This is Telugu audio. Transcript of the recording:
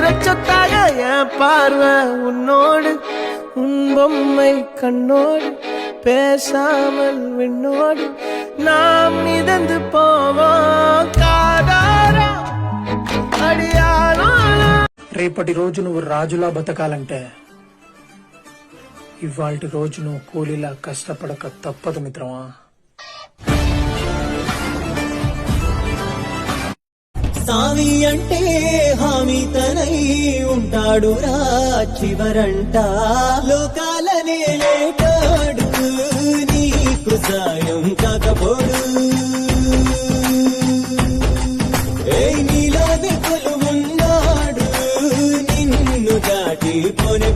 வச்சத்தாய என் பார்வை உன்னோடு உன் பொம்மை கண்ணோடு பேசாமல் விண்ணோடு நாம் மிதந்து போவோம் కాదారా అడియాలో. రేపటి రోజు నువ్వు రాజులా బతకాలంటే ఇవాల్టి రోజు నువ్వు కూలీలా కష్టపడక తప్పదు మిత్రమా. సామి అంటే హామీ తనై ఉంటాడు రా చివరంట లోకాలనే లేటాడు నీకు సాయం కాకపోడు నీలో దిక్కులు ఉన్నాడు నిన్ను దాటి పోనే